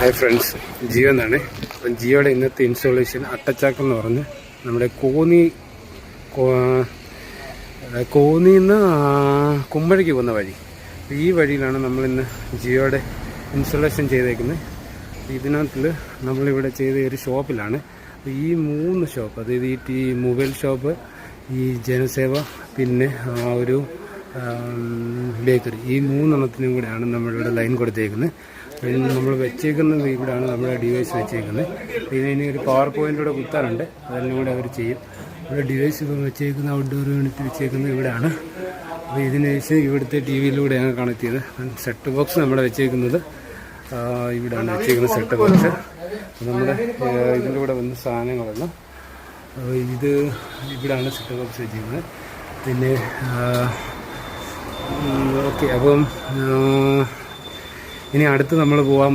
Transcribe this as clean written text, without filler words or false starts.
Hi friends, Jio എന്നാണ്. അപ്പം ജിയോയുടെ ഇന്നത്തെ ഇൻസ്റ്റോളേഷൻ അട്ടച്ചാക്ക് എന്ന് പറഞ്ഞ് നമ്മുടെ കോന്നിന്ന് കുമ്പഴയ്ക്ക് പോകുന്ന വഴി. ഈ വഴിയിലാണ് നമ്മളിന്ന് ജിയോയുടെ ഇൻസ്റ്റോളേഷൻ ചെയ്തേക്കുന്നത്. ഇതിനകത്തിൽ നമ്മളിവിടെ ചെയ്ത ഒരു ഷോപ്പിലാണ്. ഈ 3 ഷോപ്പ്, അതായത് ഈ മൊബൈൽ ഷോപ്പ്, ഈ ജനസേവ, പിന്നെ ഒരു ബേക്കറി, ഈ 3 എണ്ണത്തിനും കൂടെയാണ് നമ്മളിവിടെ ലൈൻ കൊടുത്തേക്കുന്നത്. നമ്മൾ വെച്ചേക്കുന്നത് ഇവിടെയാണ് നമ്മുടെ ഡിവൈസ് വെച്ചേക്കുന്നത്. ഇതിന് ഒരു പവർ പോയിൻ്റ് കുത്താറുണ്ട്, അതെല്ലാം കൂടെ അവർ ചെയ്യും. ഇവിടെ ഡിവൈസ് ഇപ്പം വെച്ചേക്കുന്ന ഔട്ട്ഡോർ യൂണിറ്റ് വെച്ചേക്കുന്നത് ഇവിടെയാണ്. അപ്പോൾ ഇതിന് ശേഷം ഇവിടുത്തെ ടി വിയിലൂടെയാണ് കണക്ട് ചെയ്ത്. സെറ്റ് ബോക്സ് നമ്മുടെ വെച്ചേക്കുന്നത് ഇവിടെയാണ് വെച്ചേക്കുന്നത്, സെറ്റ് ബോക്സ്. നമ്മുടെ ഇതിൻ്റെ കൂടെ വന്ന സാധനങ്ങളെല്ലാം ഇത് ഇവിടെയാണ് സെറ്റ് ബോക്സ് വെച്ചേക്കുന്നത്. പിന്നെ ഓക്കെ, അപ്പം ഇനി അടുത്ത് നമ്മൾ പോകാൻ